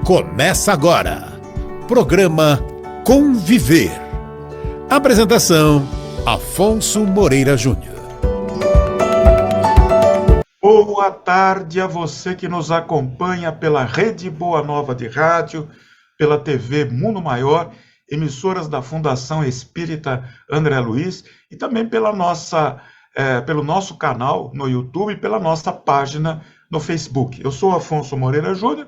Começa agora. Programa Conviver. Apresentação: Afonso Moreira Júnior. Boa tarde a você que nos acompanha pela Rede Boa Nova de Rádio, pela TV Mundo Maior, emissoras da Fundação Espírita André Luiz e também pelo nosso canal no YouTube e pela nossa página no Facebook. Eu sou Afonso Moreira Júnior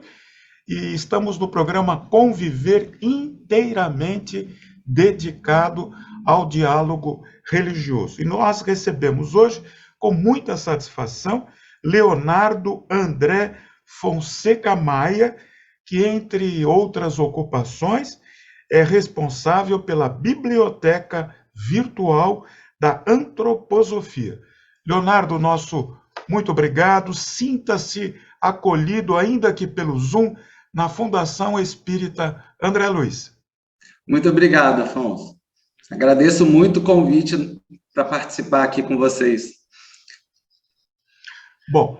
e estamos no programa Conviver, inteiramente dedicado ao diálogo religioso. E nós recebemos hoje, com muita satisfação, Leonardo André Fonseca Maia, que, entre outras ocupações, é responsável pela Biblioteca Virtual da Antroposofia. Leonardo, muito obrigado. Sinta-se acolhido, ainda que pelo Zoom, na Fundação Espírita André Luiz. Muito obrigado, Afonso. Agradeço muito o convite para participar aqui com vocês. Bom,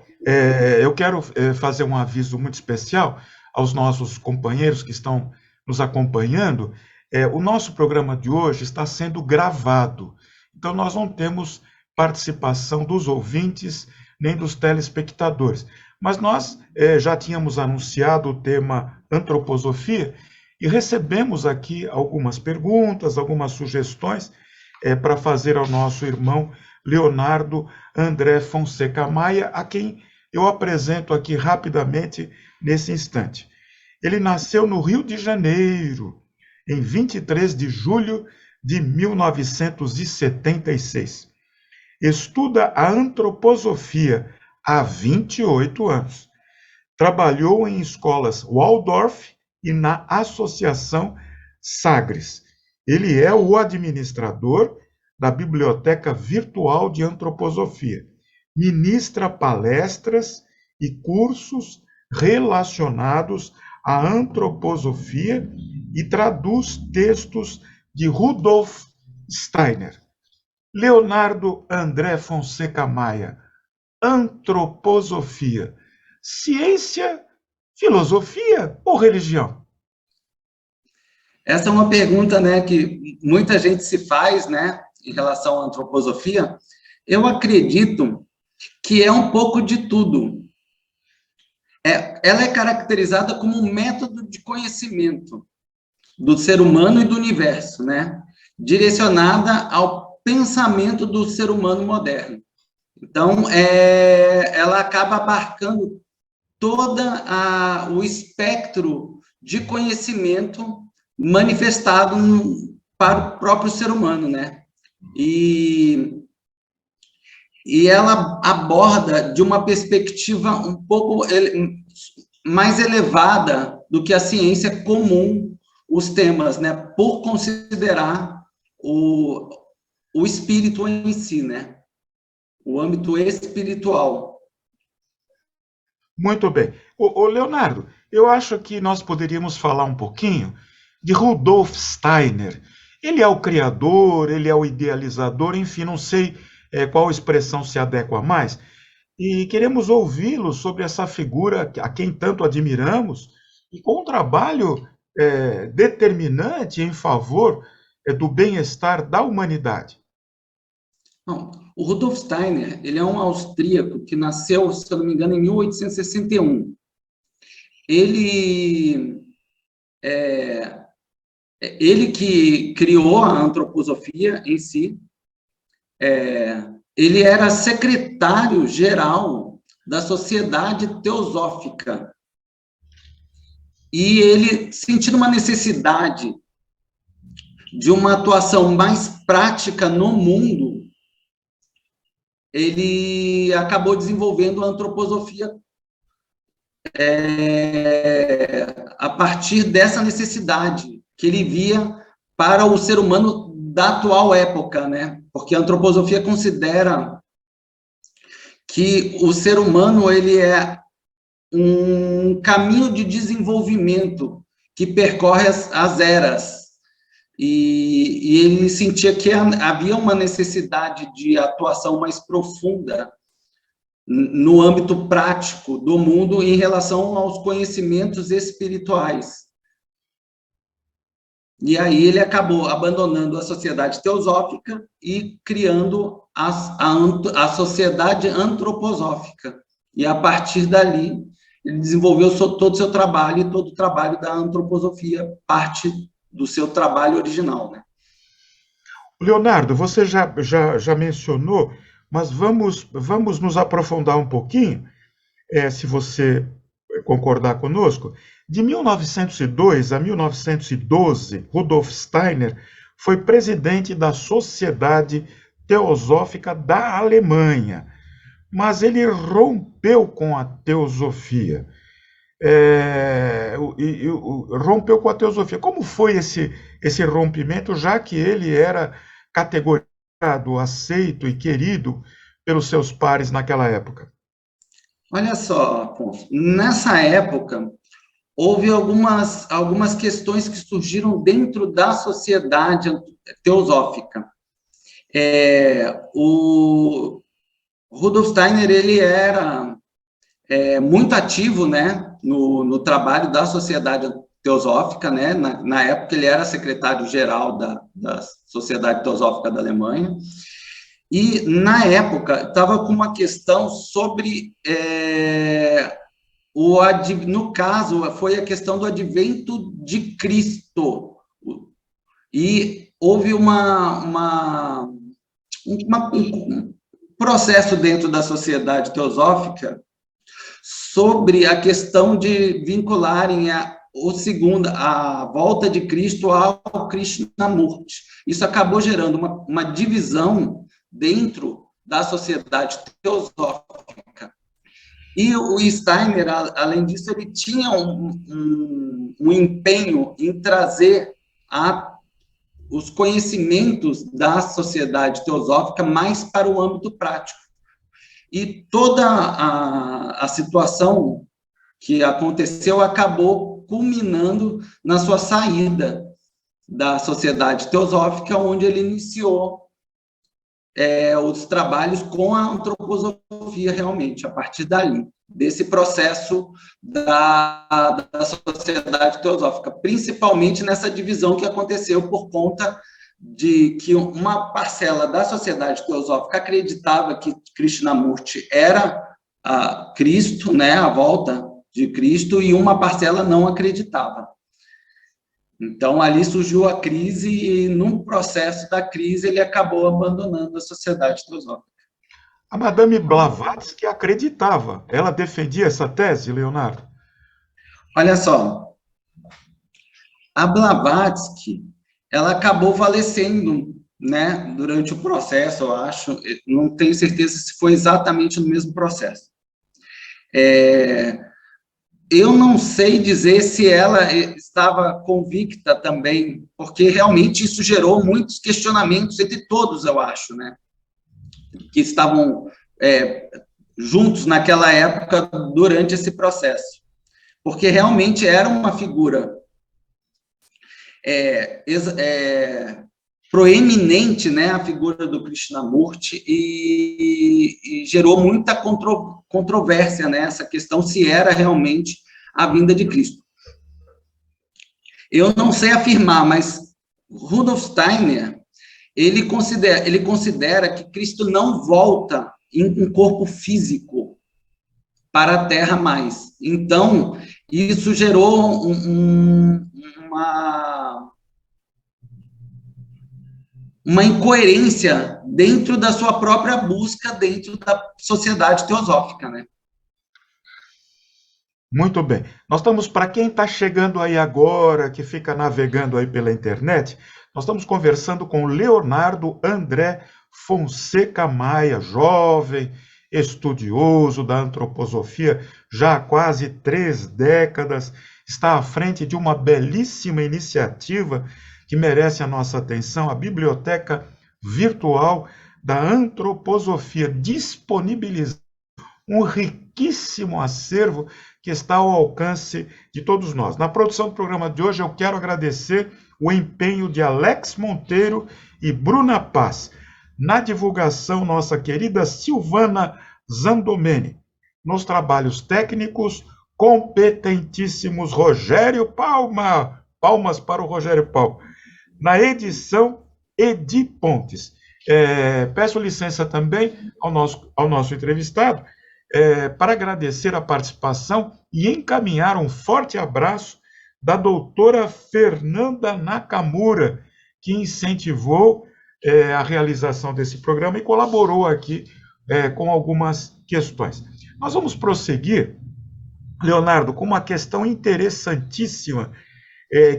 eu quero fazer um aviso muito especial aos nossos companheiros que estão nos acompanhando. O nosso programa de hoje está sendo gravado, então nós não temos participação dos ouvintes nem dos telespectadores. Mas nós já tínhamos anunciado o tema antroposofia e recebemos aqui algumas perguntas, algumas sugestões para fazer ao nosso irmão Leonardo André Fonseca Maia, a quem eu apresento aqui rapidamente nesse instante. Ele nasceu no Rio de Janeiro, em 23 de julho de 1976. Estuda a antroposofia há 28 anos. Trabalhou em escolas Waldorf e na Associação Sagres. Ele é o administrador da Biblioteca Virtual de Antroposofia. Ministra palestras e cursos relacionados à antroposofia e traduz textos de Rudolf Steiner. Leonardo André Fonseca Maia, antroposofia, ciência, filosofia ou religião? Essa é uma pergunta, né, que muita gente se faz, né, em relação à antroposofia. Eu acredito que é um pouco de tudo. Ela é caracterizada como um método de conhecimento do ser humano e do universo, né, direcionada ao pensamento do ser humano moderno. Então, ela acaba abarcando todo o espectro de conhecimento manifestado para o próprio ser humano, né? E ela aborda de uma perspectiva um pouco mais elevada do que a ciência comum os temas, né? Por considerar o espírito em si, né? O âmbito espiritual. Muito bem. Ô Leonardo, eu acho que nós poderíamos falar um pouquinho de Rudolf Steiner. Ele é o criador, ele é o idealizador, enfim, não sei qual expressão se adequa mais. E queremos ouvi-lo sobre essa figura a quem tanto admiramos e com um trabalho determinante em favor do bem-estar da humanidade. Bom, o Rudolf Steiner, ele é um austríaco que nasceu, se eu não me engano, em 1861. Ele que criou a antroposofia em si. Ele era secretário-geral da Sociedade Teosófica. E ele, sentindo uma necessidade de uma atuação mais prática no mundo, ele acabou desenvolvendo a antroposofia a partir dessa necessidade que ele via para o ser humano da atual época, né? Porque a antroposofia considera que o ser humano ele é um caminho de desenvolvimento que percorre as eras. E ele sentia que havia uma necessidade de atuação mais profunda no âmbito prático do mundo em relação aos conhecimentos espirituais. E aí ele acabou abandonando a sociedade teosófica e criando a sociedade antroposófica. E a partir dali, ele desenvolveu todo o seu trabalho, e todo o trabalho da antroposofia parte do seu trabalho original, né? Leonardo, você já mencionou, mas vamos nos aprofundar um pouquinho, se você concordar conosco. De 1902 a 1912, Rudolf Steiner foi presidente da Sociedade Teosófica da Alemanha, mas ele rompeu com a teosofia. Rompeu com a teosofia. Como foi esse rompimento, já que ele era categorizado, aceito e querido pelos seus pares naquela época? Olha só, Afonso, nessa época, houve algumas questões que surgiram dentro da sociedade teosófica. O Rudolf Steiner, ele era muito ativo, né, no trabalho da Sociedade Teosófica, né, na época ele era secretário-geral da Sociedade Teosófica da Alemanha, e na época estava com uma questão sobre, no caso, foi a questão do advento de Cristo, e houve um processo dentro da Sociedade Teosófica sobre a questão de vincularem a volta de Cristo ao Krishnamurti. Isso acabou gerando uma divisão dentro da sociedade teosófica. E o Steiner, além disso, ele tinha um empenho em trazer os conhecimentos da sociedade teosófica mais para o âmbito prático. E toda a situação que aconteceu acabou culminando na sua saída da Sociedade Teosófica, onde ele iniciou os trabalhos com a antroposofia, realmente, a partir dali, desse processo da Sociedade Teosófica, principalmente nessa divisão que aconteceu por conta de que uma parcela da Sociedade Teosófica acreditava que Krishnamurti era Cristo, né, a volta de Cristo, e uma parcela não acreditava. Então, ali surgiu a crise, e no processo da crise, ele acabou abandonando a Sociedade Teosófica. A Madame Blavatsky acreditava. Ela defendia essa tese, Leonardo? Olha só, a Blavatsky, ela acabou falecendo, né, durante o processo, eu acho, não tenho certeza se foi exatamente no mesmo processo. Eu não sei dizer se ela estava convicta também, porque realmente isso gerou muitos questionamentos entre todos, eu acho, né, que estavam juntos naquela época durante esse processo, porque realmente era uma figura proeminente, né, a figura do Krishnamurti, e gerou muita controvérsia nessa questão, se era realmente a vinda de Cristo. Eu não sei afirmar, mas Rudolf Steiner, ele considera que Cristo não volta em um corpo físico para a Terra mais. Então, isso gerou uma incoerência dentro da sua própria busca dentro da sociedade teosófica, né? Muito bem. Nós estamos, para quem está chegando aí agora, que fica navegando aí pela internet, nós estamos conversando com Leonardo André Fonseca Maia, jovem, estudioso da antroposofia, já há quase 3 décadas, está à frente de uma belíssima iniciativa que merece a nossa atenção, a Biblioteca Virtual da Antroposofia, disponibilizando um riquíssimo acervo que está ao alcance de todos nós. Na produção do programa de hoje, eu quero agradecer o empenho de Alex Monteiro e Bruna Paz. Na divulgação, nossa querida Silvana Zandomeni. Nos trabalhos técnicos, competentíssimos Rogério Palma. Palmas para o Rogério Palma. Na edição, Edi Pontes. Peço licença também ao nosso entrevistado para agradecer a participação e encaminhar um forte abraço da doutora Fernanda Nakamura, que incentivou a realização desse programa e colaborou aqui com algumas questões. Nós vamos prosseguir, Leonardo, com uma questão interessantíssima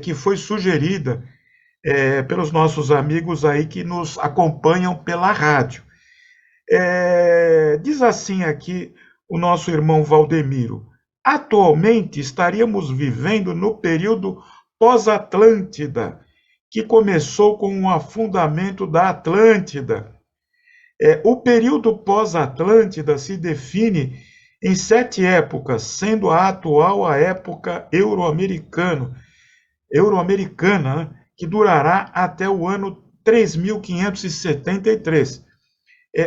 que foi sugerida pelos nossos amigos aí que nos acompanham pela rádio. Diz assim aqui o nosso irmão Valdemiro: atualmente estaríamos vivendo no período pós-Atlântida, que começou com o afundamento da Atlântida. O período pós-Atlântida se define em 7 épocas, sendo a atual a época euro-americana, que durará até o ano 3573.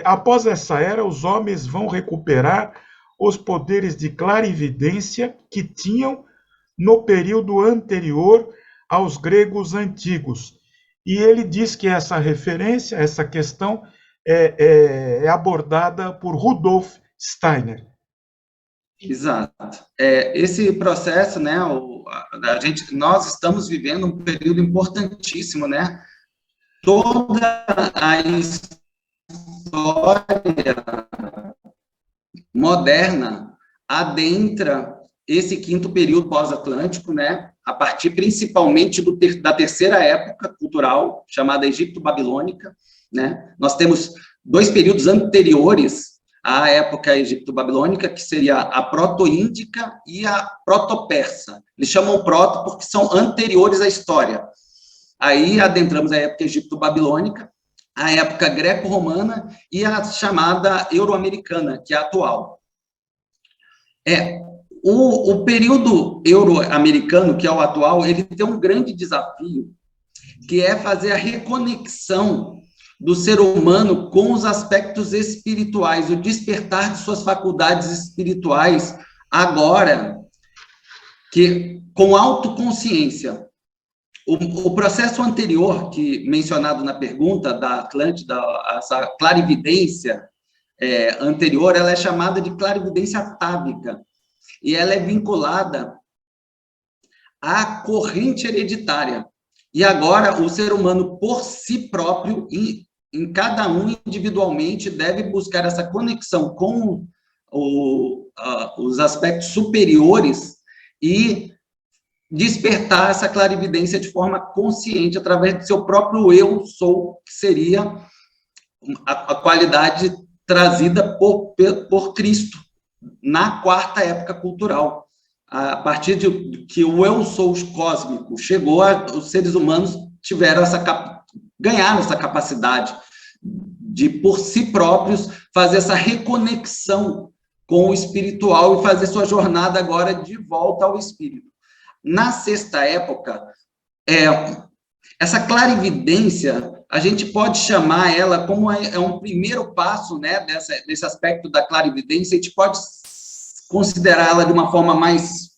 Após essa era, os homens vão recuperar os poderes de clarividência que tinham no período anterior aos gregos antigos. E ele diz que essa referência, essa questão, é abordada por Rudolf Steiner. Exato. Esse processo, né, nós estamos vivendo um período importantíssimo, né? Toda a história moderna adentra esse 5º período pós-atlântico, né? A partir principalmente da terceira época cultural, chamada Egipto-Babilônica, né? Nós temos 2 períodos anteriores à época egipto-babilônica, que seria a proto-índica e a proto-persa. Eles chamam proto porque são anteriores à história. Aí adentramos a época egipto-babilônica, a época greco-romana e a chamada euro-americana, que é a atual. O período euro-americano, que é o atual, ele tem um grande desafio, que é fazer a reconexão do ser humano com os aspectos espirituais, o despertar de suas faculdades espirituais agora, que com autoconsciência. O processo anterior, que mencionado na pergunta da Atlântida, essa clarividência anterior, ela é chamada de clarividência atávica, e ela é vinculada à corrente hereditária. E agora, o ser humano, por si próprio, em cada um individualmente, deve buscar essa conexão com os aspectos superiores e despertar essa clarividência de forma consciente, através do seu próprio eu sou, que seria a qualidade trazida por Cristo na 4ª época cultural. A partir de que o eu sou cósmico chegou, os seres humanos ganharam essa capacidade de, por si próprios, fazer essa reconexão com o espiritual e fazer sua jornada agora de volta ao espírito. Na 6ª época, essa clarividência, a gente pode chamar ela como um primeiro passo, né, desse aspecto da clarividência. A gente pode considerar ela de uma forma mais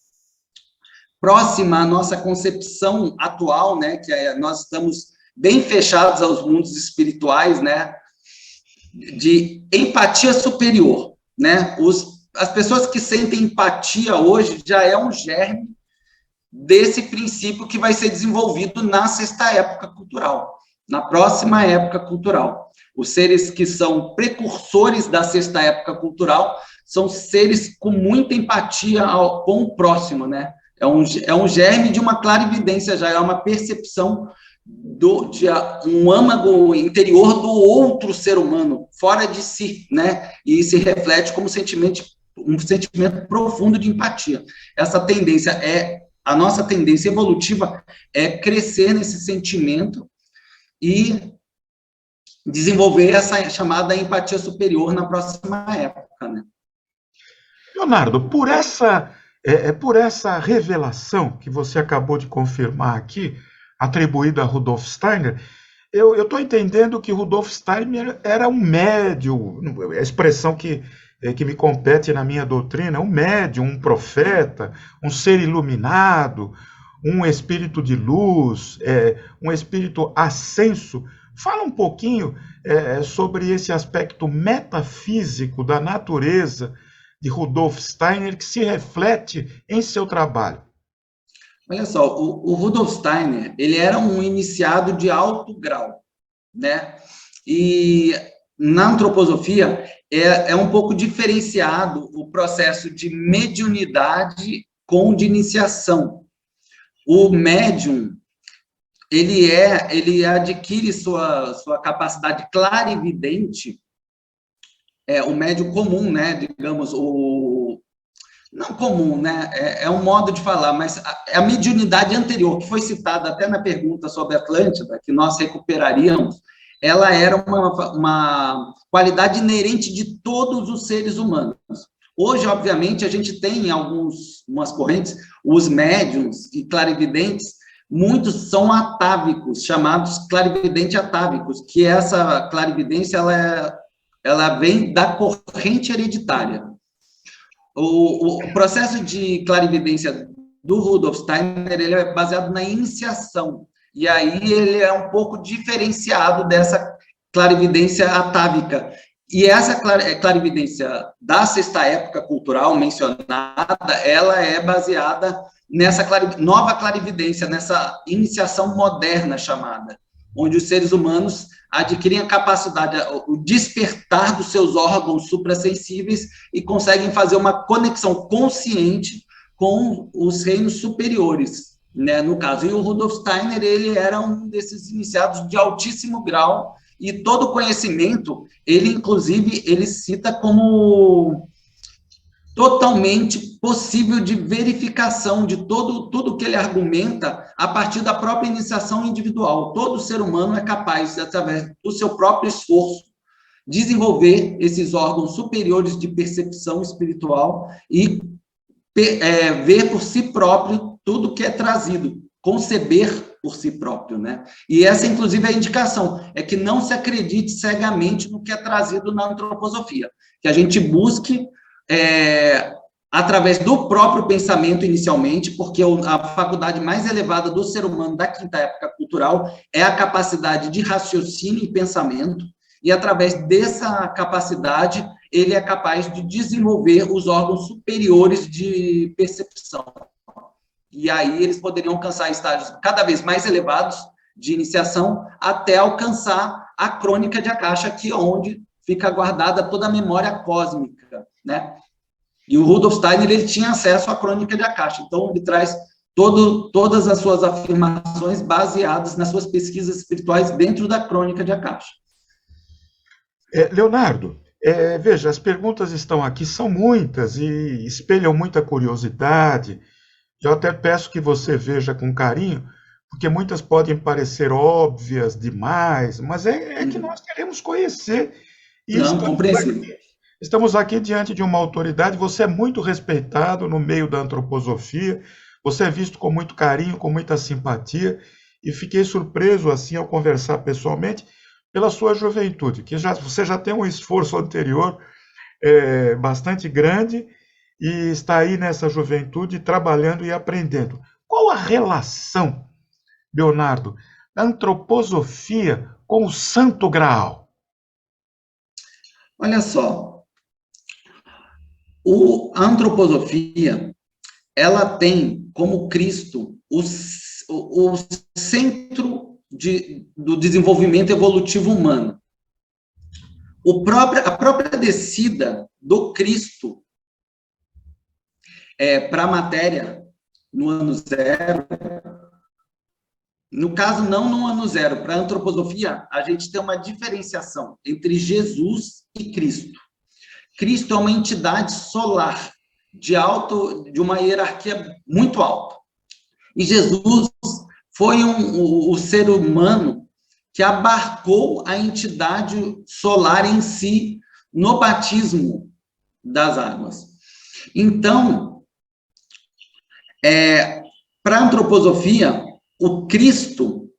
próxima à nossa concepção atual, né, que nós estamos bem fechados aos mundos espirituais, né, de empatia superior, né? As pessoas que sentem empatia hoje já é um germe desse princípio que vai ser desenvolvido na 6ª época cultural, na próxima época cultural. Os seres que são precursores da 6ª época cultural são seres com muita empatia com o próximo, né? É um germe de uma clarividência, já é uma percepção de um âmago interior do outro ser humano, fora de si, né? E se reflete como um sentimento profundo de empatia. A nossa tendência evolutiva é crescer nesse sentimento e desenvolver essa chamada empatia superior na próxima época, né? Leonardo, por essa revelação que você acabou de confirmar aqui, atribuída a Rudolf Steiner, eu estou entendendo que Rudolf Steiner era um médium, a expressão que que me compete na minha doutrina, um médium, um profeta, um ser iluminado, um espírito de luz, um espírito ascenso. Fala um pouquinho sobre esse aspecto metafísico da natureza de Rudolf Steiner que se reflete em seu trabalho. Olha só, o Rudolf Steiner, ele era um iniciado de alto grau, né? E na antroposofia é um pouco diferenciado o processo de mediunidade com de iniciação. O médium, ele adquire sua capacidade clarividente, o médium comum, né? Digamos, não comum, né? É um modo de falar, mas a mediunidade anterior, que foi citada até na pergunta sobre Atlântida, que nós recuperaríamos, ela era uma qualidade inerente de todos os seres humanos. Hoje, obviamente, a gente tem umas correntes, os médiums e clarividentes, muitos são atávicos, chamados clarividentes atávicos, que essa clarividência, ela vem da corrente hereditária. O processo de clarividência do Rudolf Steiner, ele é baseado na iniciação, e aí ele é um pouco diferenciado dessa clarividência atávica. E essa clarividência da sexta época cultural mencionada, ela é baseada nessa nova clarividência, nessa iniciação moderna chamada, onde os seres humanos adquirem a capacidade, o despertar dos seus órgãos suprassensíveis e conseguem fazer uma conexão consciente com os reinos superiores, né, no caso. E o Rudolf Steiner, ele era um desses iniciados de altíssimo grau, e todo conhecimento, inclusive, ele cita como totalmente possível de verificação de tudo que ele argumenta a partir da própria iniciação individual. Todo ser humano é capaz, através do seu próprio esforço, desenvolver esses órgãos superiores de percepção espiritual e ver por si próprio tudo que é trazido, conceber por si próprio, né? E essa, inclusive, é a indicação, é que não se acredite cegamente no que é trazido na antroposofia, que a gente busque através do próprio pensamento inicialmente, porque a faculdade mais elevada do ser humano da quinta época cultural é a capacidade de raciocínio e pensamento, e através dessa capacidade ele é capaz de desenvolver os órgãos superiores de percepção. E aí eles poderiam alcançar estágios cada vez mais elevados de iniciação até alcançar a crônica de Akasha, que é onde fica guardada toda a memória cósmica, né? E o Rudolf Steiner, ele tinha acesso à crônica de Akasha, então ele traz todas as suas afirmações baseadas nas suas pesquisas espirituais dentro da crônica de Akasha. Leonardo, veja, as perguntas estão aqui, são muitas e espelham muita curiosidade. Eu até peço que você veja com carinho, porque muitas podem parecer óbvias demais, mas é que nós queremos conhecer. E estamos aqui diante de uma autoridade, você é muito respeitado no meio da antroposofia, você é visto com muito carinho, com muita simpatia, e fiquei surpreso, assim, ao conversar pessoalmente, pela sua juventude, que você já tem um esforço anterior bastante grande, e está aí nessa juventude trabalhando e aprendendo. Qual a relação, Leonardo, da antroposofia com o Santo Graal? Olha só, a antroposofia, ela tem como Cristo o centro do desenvolvimento evolutivo humano. A própria descida do Cristo para a matéria no ano zero, no caso, não no ano zero, para a antroposofia, a gente tem uma diferenciação entre Jesus e Cristo. Cristo é uma entidade solar, de uma hierarquia muito alta. E Jesus foi o ser humano que abarcou a entidade solar em si no batismo das águas. Então, para a antroposofia, o Cristo,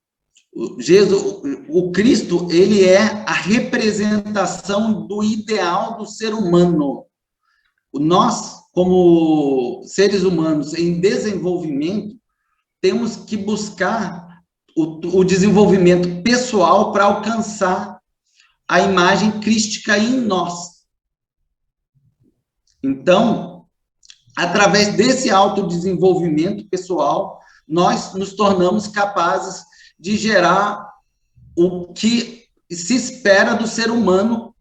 ele é a representação do ideal do ser humano nós, como seres humanos em desenvolvimento, temos que buscar o desenvolvimento pessoal para alcançar a imagem crística em nós. Então, através desse autodesenvolvimento pessoal, nós nos tornamos capazes de gerar o que se espera do ser humano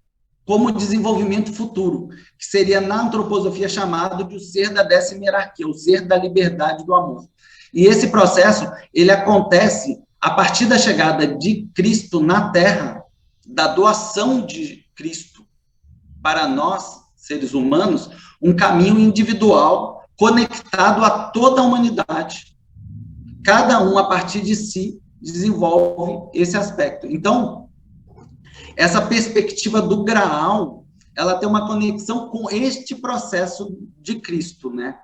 como desenvolvimento futuro, que seria na antroposofia chamado de o ser da 10ª hierarquia, o ser da liberdade do amor. E esse processo, ele acontece a partir da chegada de Cristo na Terra, da doação de Cristo para nós, seres humanos, um caminho individual conectado a toda a humanidade. Cada um, a partir de si, desenvolve esse aspecto. Então, essa perspectiva do Graal, ela tem uma conexão com este processo de Cristo, né?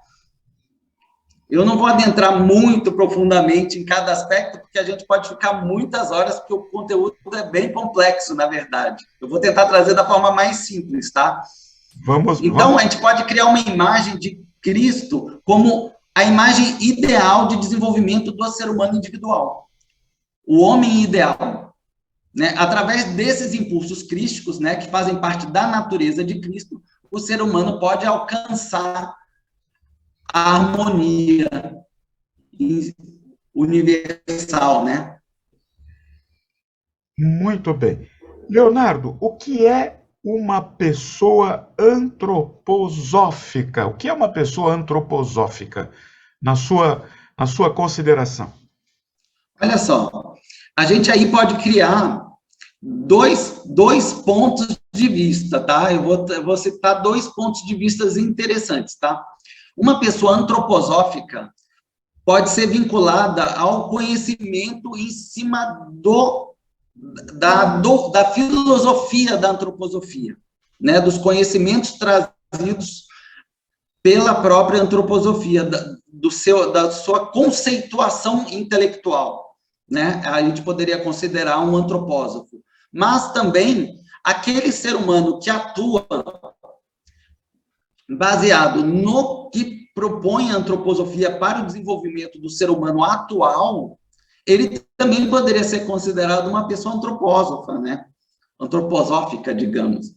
Eu não vou adentrar muito profundamente em cada aspecto, porque a gente pode ficar muitas horas, porque o conteúdo é bem complexo, na verdade. Eu vou tentar trazer da forma mais simples, tá? Então, a gente pode criar uma imagem de Cristo como a imagem ideal de desenvolvimento do ser humano individual. O homem ideal, né? Através desses impulsos crísticos, né, que fazem parte da natureza de Cristo, o ser humano pode alcançar a harmonia universal, né? Muito bem. Leonardo, o que é uma pessoa antroposófica? O que é uma pessoa antroposófica, na sua consideração? Olha só, a gente aí pode criar dois pontos de vista, tá? Eu vou citar 2 pontos de vista interessantes, tá? Uma pessoa antroposófica pode ser vinculada ao conhecimento em cima da filosofia da antroposofia, né? Dos conhecimentos trazidos pela própria antroposofia, da sua conceituação intelectual, né? A gente poderia considerar um antropósofo. Mas também aquele ser humano que atua baseado no que propõe a antroposofia para o desenvolvimento do ser humano atual, ele também poderia ser considerado uma pessoa antropósofa, né? Antroposófica, digamos,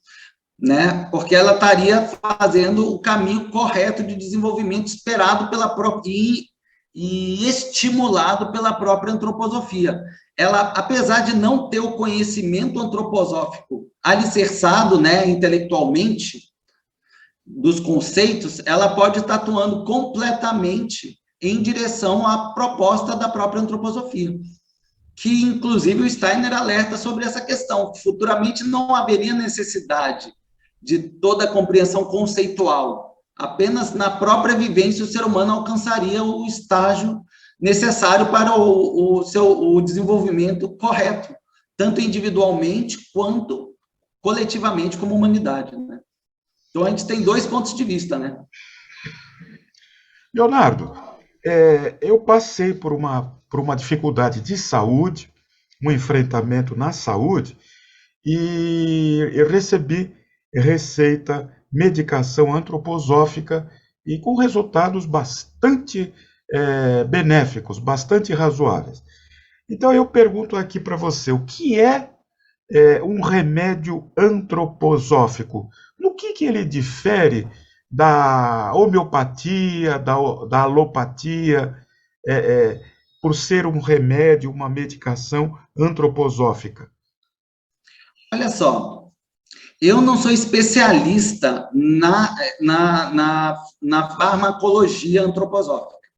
né? Porque ela estaria fazendo o caminho correto de desenvolvimento esperado pela própria e estimulado pela própria antroposofia. Ela, apesar de não ter o conhecimento antroposófico alicerçado, né, intelectualmente, dos conceitos, ela pode estar atuando completamente em direção à proposta da própria antroposofia, que, inclusive, o Steiner alerta sobre essa questão. Futuramente não haveria necessidade de toda a compreensão conceitual. Apenas na própria vivência o ser humano alcançaria o estágio necessário para o desenvolvimento correto, tanto individualmente quanto coletivamente como humanidade, né? Então, a gente tem 2 pontos de vista, né? Leonardo, eu passei por uma dificuldade de saúde, um enfrentamento na saúde, e eu recebi receita, medicação antroposófica, e com resultados bastante benéficos, bastante razoáveis. Então, eu pergunto aqui para você, o que é um remédio antroposófico? No que ele difere da homeopatia, da alopatia, por ser um remédio, uma medicação antroposófica? Olha só, eu não sou especialista na farmacologia antroposófica,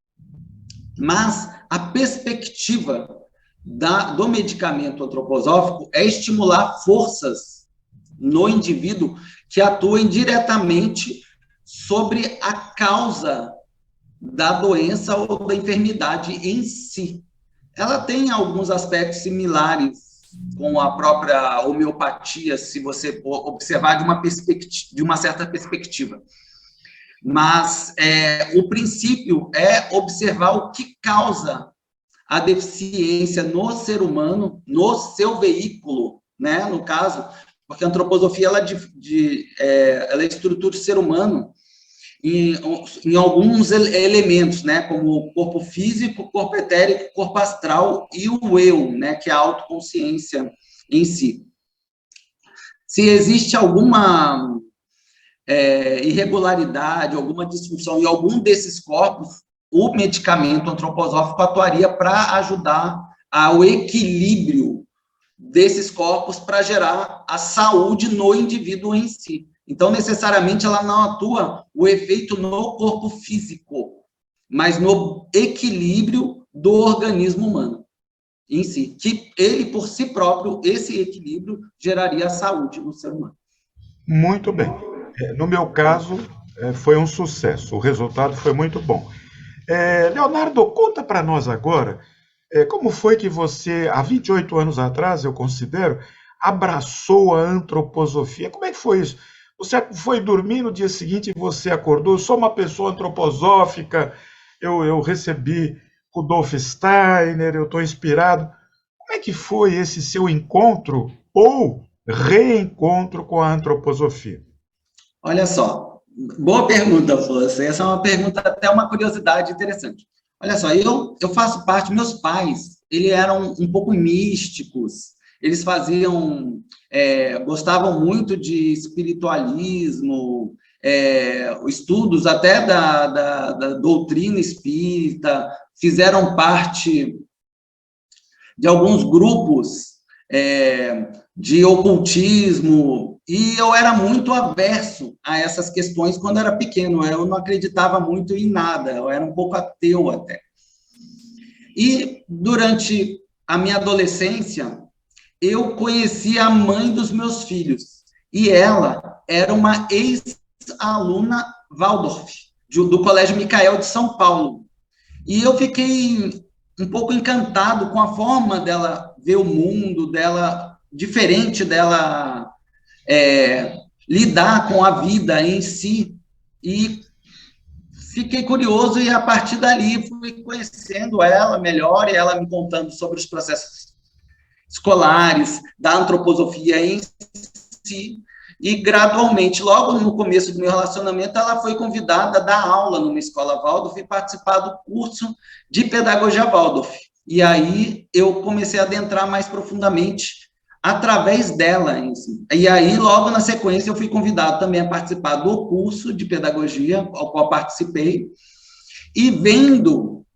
mas a perspectiva do medicamento antroposófico é estimular forças no indivíduo que atuem diretamente sobre a causa da doença ou da enfermidade em si. Ela tem alguns aspectos similares com a própria homeopatia, se você observar de uma certa perspectiva. Mas o princípio é observar o que causa a deficiência no ser humano, no seu veículo, né? No caso, porque a antroposofia ela estrutura o ser humano em alguns elementos, né, como o corpo físico, o corpo etérico, o corpo astral e o eu, né, que é a autoconsciência em si. Se existe alguma irregularidade, alguma disfunção em algum desses corpos, o medicamento antroposófico atuaria para ajudar ao equilíbrio desses corpos para gerar a saúde no indivíduo em si. Então, necessariamente, ela não atua o efeito no corpo físico, mas no equilíbrio do organismo humano em si, que ele, por si próprio, esse equilíbrio geraria a saúde no ser humano. Muito bem. No meu caso, foi um sucesso. O resultado foi muito bom. Leonardo, conta para nós agora como foi que você, há 28 anos atrás, eu considero, abraçou a antroposofia. Como é que foi isso? Você foi dormir no dia seguinte e você acordou, sou uma pessoa antroposófica, eu recebi Rudolf Steiner, eu estou inspirado. Como é que foi esse seu encontro ou reencontro com a antroposofia? Olha só, boa pergunta, Afonso. Essa é uma pergunta, até uma curiosidade interessante. Olha só, eu faço parte, meus pais, eles eram um pouco místicos, eles faziam, gostavam muito de espiritualismo, estudos até da doutrina espírita, fizeram parte de alguns grupos de ocultismo, e eu era muito averso a essas questões quando era pequeno, eu não acreditava muito em nada, eu era um pouco ateu até. E durante a minha adolescência, eu conheci a mãe dos meus filhos, e ela era uma ex-aluna Waldorf, do Colégio Micael de São Paulo. E eu fiquei um pouco encantado com a forma dela ver o mundo, dela diferente dela lidar com a vida em si, e fiquei curioso, e a partir dali fui conhecendo ela melhor, e ela me contando sobre os processos escolares, da antroposofia em si, e gradualmente, logo no começo do meu relacionamento, ela foi convidada a dar aula numa escola Waldorf e participar do curso de pedagogia Waldorf. E aí eu comecei a adentrar mais profundamente através dela. E aí, logo na sequência, eu fui convidado também a participar do curso de pedagogia, ao qual participei, e vendo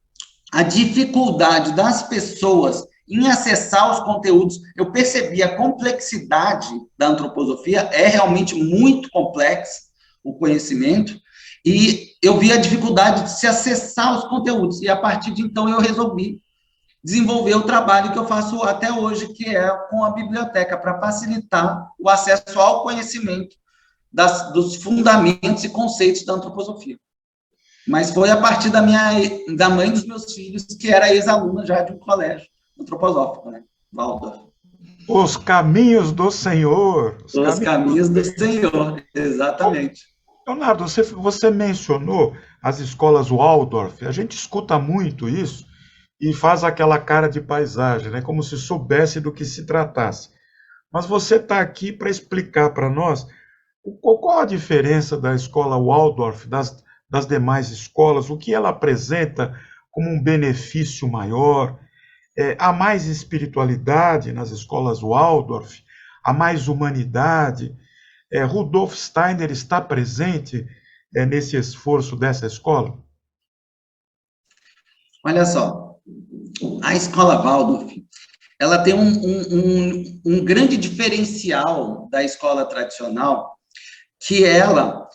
a dificuldade das pessoas em acessar os conteúdos, eu percebi a complexidade da antroposofia, é realmente muito complexo o conhecimento, e eu vi a dificuldade de se acessar os conteúdos, e a partir de então eu resolvi desenvolver o trabalho que eu faço até hoje, que é com a biblioteca, para facilitar o acesso ao conhecimento dos fundamentos e conceitos da antroposofia. Mas foi a partir da mãe dos meus filhos, que era ex-aluna já de um colégio antroposófico, né? Waldorf. Os caminhos do Senhor. Os caminhos do Senhor, exatamente. Leonardo, você mencionou as escolas Waldorf. A gente escuta muito isso e faz aquela cara de paisagem, né? Como se soubesse do que se tratasse. Mas você está aqui para explicar para nós qual a diferença da escola Waldorf das demais escolas, o que ela apresenta como um benefício maior. Há mais espiritualidade nas escolas Waldorf, há mais humanidade. Rudolf Steiner está presente nesse esforço dessa escola? Olha só, a escola Waldorf, ela tem um grande diferencial da escola tradicional, que ela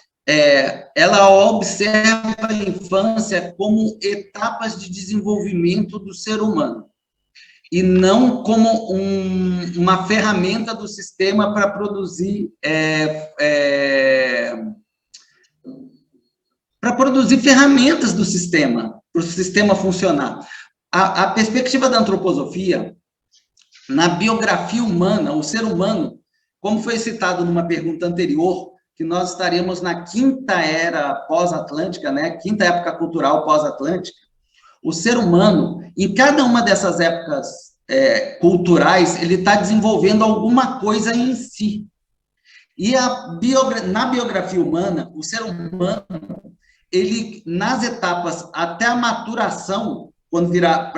observa a infância como etapas de desenvolvimento do ser humano, e não como uma ferramenta do sistema para produzir ferramentas do sistema, para o sistema funcionar. A perspectiva da antroposofia, na biografia humana, o ser humano, como foi citado numa pergunta anterior, que nós estaremos na quinta era pós-atlântica, né? Quinta época cultural pós-atlântica, o ser humano, em cada uma dessas épocas culturais, ele está desenvolvendo alguma coisa em si. E na biografia humana, o ser humano, ele, nas etapas até a maturação,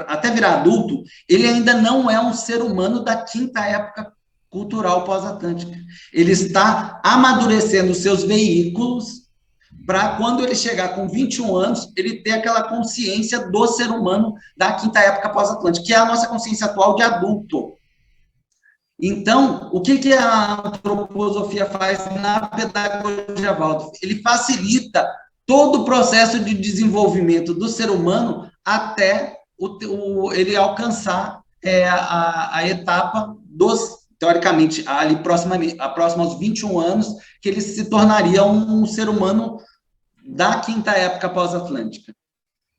até virar adulto, ele ainda não é um ser humano da quinta época cultural pós-atlântica. Ele está amadurecendo os seus veículos para, quando ele chegar com 21 anos, ele ter aquela consciência do ser humano da quinta época pós-atlântica, que é a nossa consciência atual de adulto. Então, o que a antroposofia faz na pedagogia Waldorf? Ele facilita todo o processo de desenvolvimento do ser humano até ele alcançar a etapa teoricamente, ali próximo aos 21 anos, que ele se tornaria um ser humano da quinta época pós-atlântica.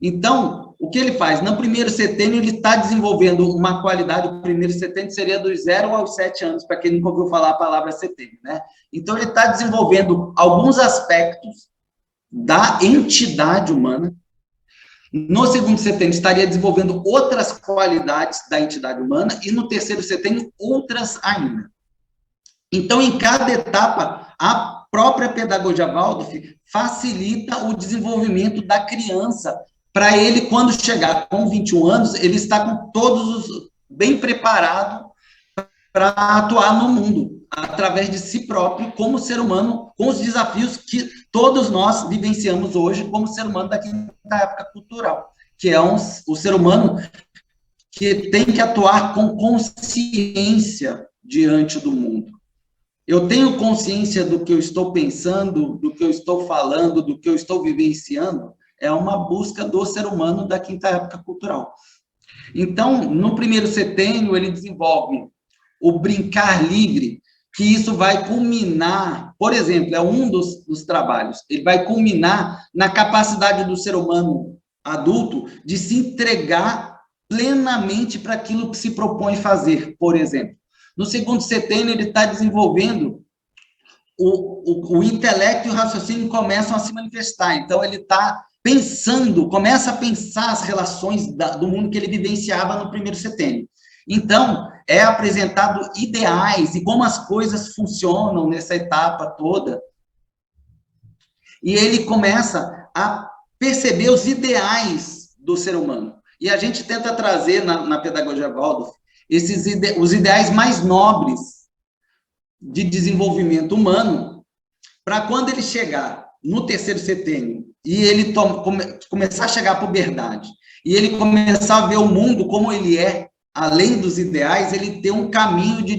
Então, o que ele faz? No primeiro setênio, ele está desenvolvendo uma qualidade, o primeiro setênio seria dos 0 aos 7 anos, para quem nunca ouviu falar a palavra setênio, né? Então, ele está desenvolvendo alguns aspectos da entidade humana. No segundo setênio, estaria desenvolvendo outras qualidades da entidade humana, e no terceiro setênio, outras ainda. Então, em cada etapa, a própria pedagogia Waldorf facilita o desenvolvimento da criança, para ele, quando chegar com 21 anos, ele está com bem preparado para atuar no mundo, através de si próprio, como ser humano, com os desafios que todos nós vivenciamos hoje como ser humano da quinta época cultural, que é o ser humano que tem que atuar com consciência diante do mundo. Eu tenho consciência do que eu estou pensando, do que eu estou falando, do que eu estou vivenciando, é uma busca do ser humano da quinta época cultural. Então, no primeiro setênio, ele desenvolve o brincar livre, que isso vai culminar, por exemplo, é um dos trabalhos, ele vai culminar na capacidade do ser humano adulto de se entregar plenamente para aquilo que se propõe fazer, por exemplo. No segundo setênio, ele está desenvolvendo o intelecto e o raciocínio começam a se manifestar, então ele está começa a pensar as relações do mundo que ele vivenciava no primeiro setênio. Então, é apresentado ideais e como as coisas funcionam nessa etapa toda. E ele começa a perceber os ideais do ser humano. E a gente tenta trazer na pedagogia Waldorf os ideais mais nobres de desenvolvimento humano, para quando ele chegar no terceiro setênio e ele começar a chegar à puberdade, e ele começar a ver o mundo como ele é, além dos ideais, ele ter um caminho de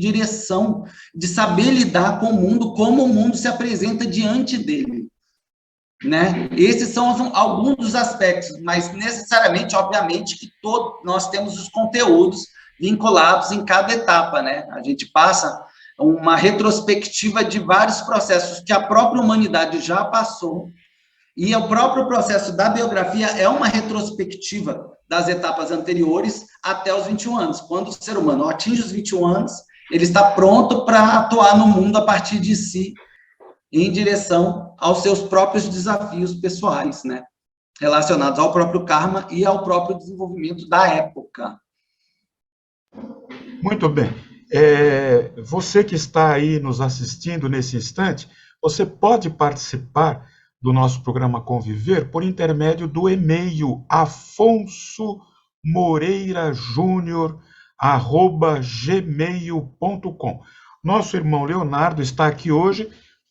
direção, de saber lidar com o mundo, como o mundo se apresenta diante dele, né? Esses são alguns dos aspectos, mas necessariamente, obviamente, que nós temos os conteúdos vinculados em cada etapa, né? A gente passa uma retrospectiva de vários processos que a própria humanidade já passou, e o próprio processo da biografia é uma retrospectiva das etapas anteriores até os 21 anos. Quando o ser humano atinge os 21 anos, ele está pronto para atuar no mundo a partir de si, em direção aos seus próprios desafios pessoais, né? Relacionados ao próprio karma e ao próprio desenvolvimento da época. Muito bem. Você que está aí nos assistindo nesse instante, você pode participar do nosso programa Conviver por intermédio do e-mail afonsomoreirajunior@gmail.com. Nosso irmão Leonardo está aqui hoje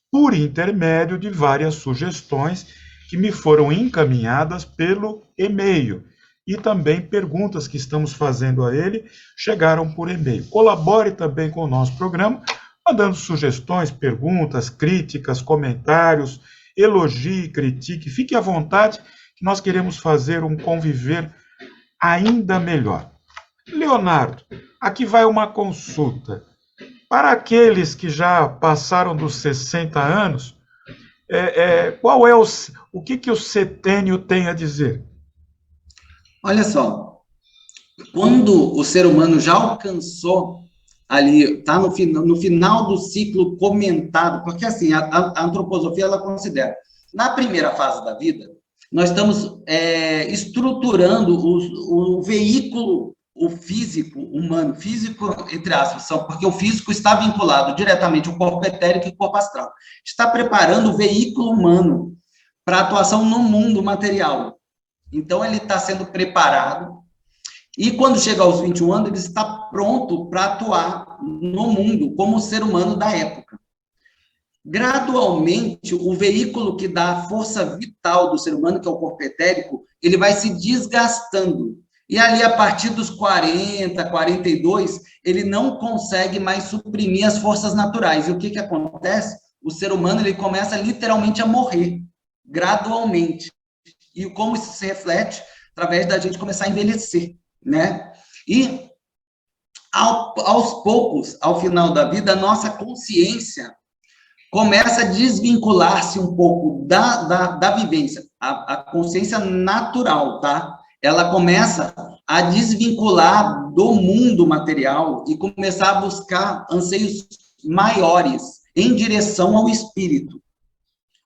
por intermédio de várias sugestões que me foram encaminhadas pelo e-mail. E também perguntas que estamos fazendo a ele chegaram por e-mail. Colabore também com o nosso programa, mandando sugestões, perguntas, críticas, comentários, elogie, critique, fique à vontade, que nós queremos fazer um conviver ainda melhor. Leonardo, aqui vai uma consulta. Para aqueles que já passaram dos 60 anos, qual é o que o setênio tem a dizer? Olha só, quando o ser humano já alcançou ali, está no final do ciclo comentado, porque assim, a antroposofia, ela considera, na primeira fase da vida, nós estamos estruturando o veículo, o físico humano, físico entre aspas, porque o físico está vinculado diretamente ao corpo etérico e ao corpo astral. Está preparando o veículo humano para atuação no mundo material. Então, ele está sendo preparado, e quando chega aos 21 anos, ele está pronto para atuar no mundo como ser humano da época. Gradualmente, o veículo que dá a força vital do ser humano, que é o corpo etérico, ele vai se desgastando. E ali, a partir dos 40, 42, ele não consegue mais suprimir as forças naturais. E o que acontece? O ser humano ele começa literalmente a morrer, gradualmente. E como isso se reflete? Através da gente começar a envelhecer, né? E, aos poucos, ao final da vida, a nossa consciência começa a desvincular-se um pouco da vivência, a consciência natural, tá? Ela começa a desvincular do mundo material e começar a buscar anseios maiores em direção ao espírito.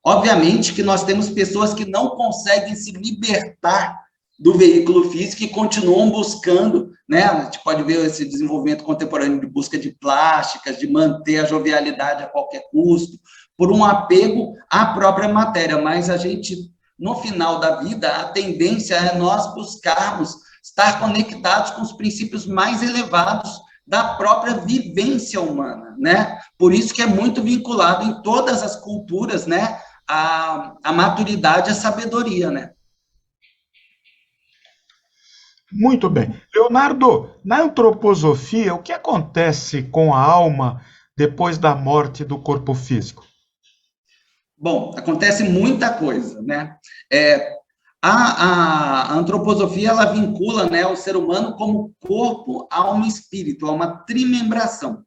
Obviamente que nós temos pessoas que não conseguem se libertar do veículo físico e continuam buscando, né? A gente pode ver esse desenvolvimento contemporâneo de busca de plásticas, de manter a jovialidade a qualquer custo, por um apego à própria matéria, mas a gente, no final da vida, a tendência é nós buscarmos estar conectados com os princípios mais elevados da própria vivência humana, né? Por isso que é muito vinculado em todas as culturas, né? A maturidade, a sabedoria, né? Muito bem. Leonardo, na antroposofia, o que acontece com a alma depois da morte do corpo físico? Bom, acontece muita coisa, né? A antroposofia, ela vincula, né, o ser humano como corpo, alma e espírito, é uma trimembração.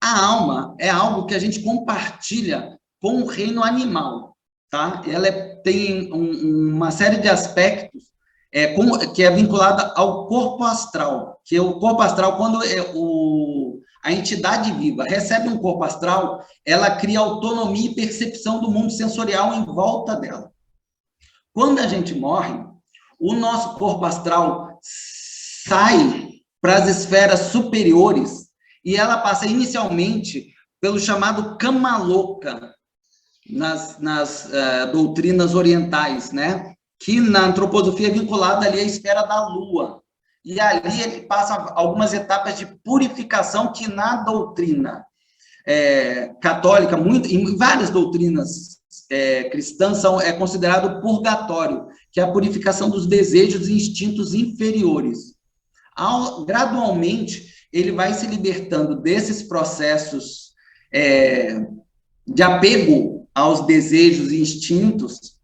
A alma é algo que a gente compartilha com o reino animal, tá? Ela tem uma série de aspectos que é vinculada ao corpo astral, que o corpo astral, quando a entidade viva recebe um corpo astral, ela cria autonomia e percepção do mundo sensorial em volta dela. Quando a gente morre, o nosso corpo astral sai para as esferas superiores e ela passa inicialmente pelo chamado Kamaloka, nas doutrinas orientais, né? Que na antroposofia é vinculada ali à esfera da lua. E ali ele passa algumas etapas de purificação que na doutrina católica, em várias doutrinas cristãs, é considerado purgatório, que é a purificação dos desejos e instintos inferiores. Gradualmente, ele vai se libertando desses processos de apego aos desejos e instintos,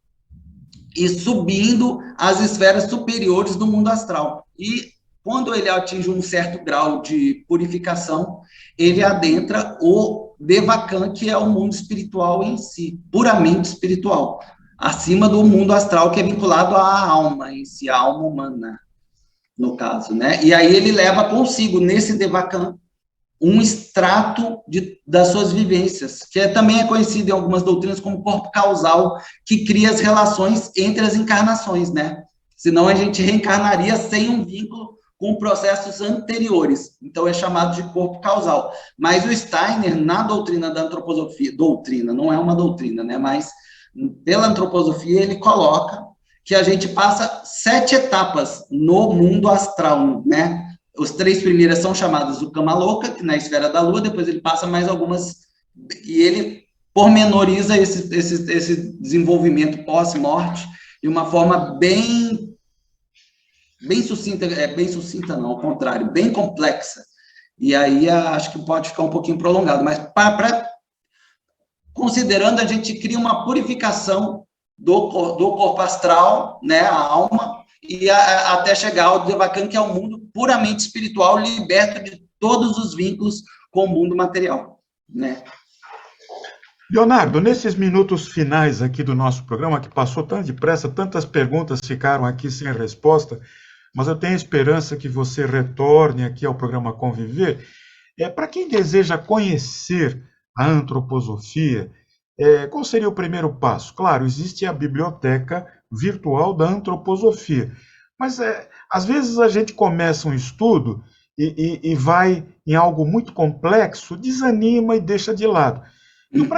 e subindo às esferas superiores do mundo astral. E quando ele atinge um certo grau de purificação, ele adentra o Devakan, que é o mundo espiritual em si, puramente espiritual, acima do mundo astral, que é vinculado à alma em si, à alma humana, no caso, né? E aí ele leva consigo, nesse Devakan, um extrato das suas vivências, que também é conhecido em algumas doutrinas como corpo causal, que cria as relações entre as encarnações, né? Senão a gente reencarnaria sem um vínculo com processos anteriores. Então é chamado de corpo causal. Mas o Steiner, na doutrina da antroposofia, não é uma doutrina, né? Mas pela antroposofia ele coloca que a gente passa 7 etapas no mundo astral, né? Os 3 primeiras são chamadas do Kamaloka, que na esfera da Lua, depois ele passa mais algumas, e ele pormenoriza esse desenvolvimento pós-morte de uma forma bem sucinta, bem sucinta não, ao contrário, bem complexa. E aí acho que pode ficar um pouquinho prolongado, mas considerando, a gente cria uma purificação do corpo astral, né, a alma, e até chegar ao Devakan, que é um mundo puramente espiritual, liberto de todos os vínculos com o mundo material, né? Leonardo, nesses minutos finais aqui do nosso programa, que passou tão depressa, tantas perguntas ficaram aqui sem resposta, mas eu tenho esperança que você retorne aqui ao programa Conviver. Para quem deseja conhecer a antroposofia, qual seria o primeiro passo? Claro, existe a biblioteca virtual da antroposofia, mas às vezes a gente começa um estudo e vai em algo muito complexo, desanima e deixa de lado. Então,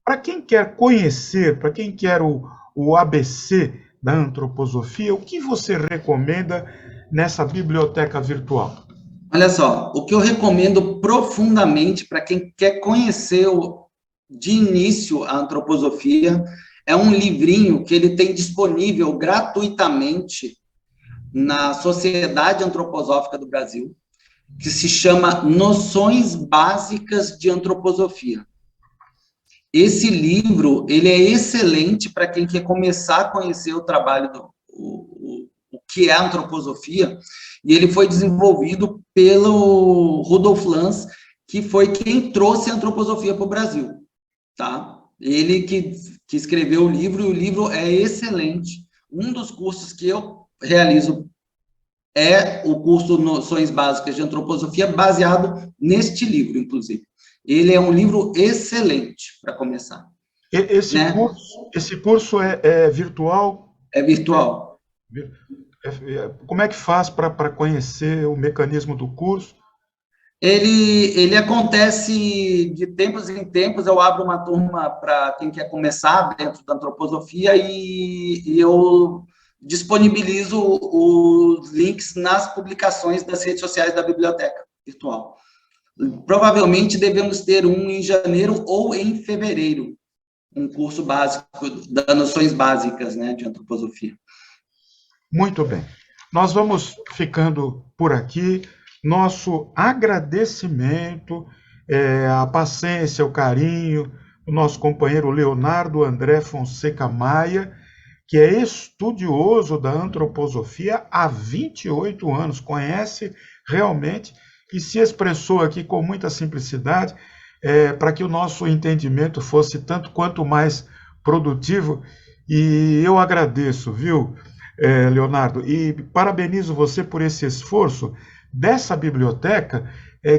Para quem quer conhecer, para quem quer o ABC da antroposofia, o que você recomenda nessa biblioteca virtual? Olha só, o que eu recomendo profundamente para quem quer conhecer de início a antroposofia é um livrinho que ele tem disponível gratuitamente na Sociedade Antroposófica do Brasil, que se chama Noções Básicas de Antroposofia. Esse livro, ele é excelente para quem quer começar a conhecer o trabalho o que é a antroposofia, e ele foi desenvolvido pelo Rudolf Lanz, que foi quem trouxe a antroposofia para o Brasil, tá? Ele que escreveu o livro, e o livro é excelente. Um dos cursos que eu realizo é o curso Noções Básicas de Antroposofia, baseado neste livro, inclusive. Ele é um livro excelente para começar. Esse curso é virtual? É virtual. Como é que faz para conhecer o mecanismo do curso? Ele acontece de tempos em tempos. Eu abro uma turma para quem quer começar dentro da antroposofia e eu disponibilizo os links nas publicações das redes sociais da biblioteca virtual. Provavelmente devemos ter um em janeiro ou em fevereiro, um curso básico das noções básicas, né, de antroposofia. Muito bem. Nós vamos ficando por aqui. Nosso agradecimento, a paciência, o carinho, o nosso companheiro Leonardo André Fonseca Maia, que é estudioso da antroposofia há 28 anos, conhece realmente e se expressou aqui com muita simplicidade, para que o nosso entendimento fosse tanto quanto mais produtivo. E eu agradeço, viu, Leonardo, e parabenizo você por esse esforço dessa biblioteca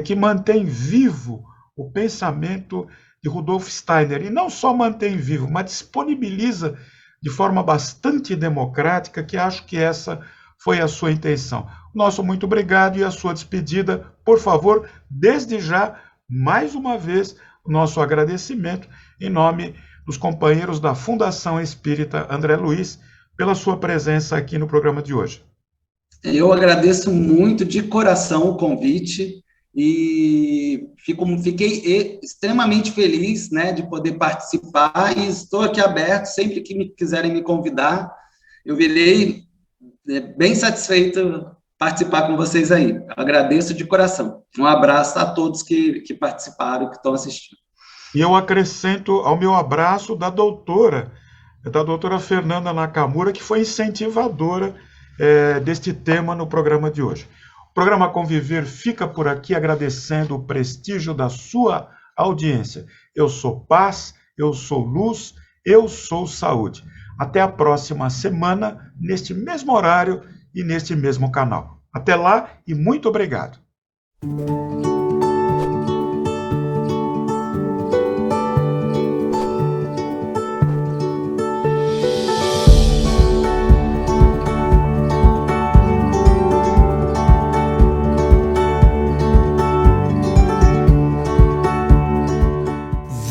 que mantém vivo o pensamento de Rudolf Steiner, e não só mantém vivo, mas disponibiliza de forma bastante democrática, que acho que essa foi a sua intenção. Nosso muito obrigado e a sua despedida, por favor, desde já, mais uma vez, o nosso agradecimento em nome dos companheiros da Fundação Espírita André Luiz pela sua presença aqui no programa de hoje. Eu agradeço muito de coração o convite e fiquei extremamente feliz, né, de poder participar, e estou aqui aberto sempre que quiserem me convidar. Eu virei bem satisfeito participar com vocês aí. Agradeço de coração. Um abraço a todos que participaram, que estão assistindo. E eu acrescento ao meu abraço da doutora Fernanda Nakamura, que foi incentivadora deste tema no programa de hoje. O programa Conviver fica por aqui, agradecendo o prestígio da sua audiência. Eu sou paz, eu sou luz, eu sou saúde. Até a próxima semana, neste mesmo horário e neste mesmo canal. Até lá e muito obrigado.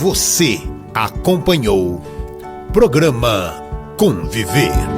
Você acompanhou Programa Conviver.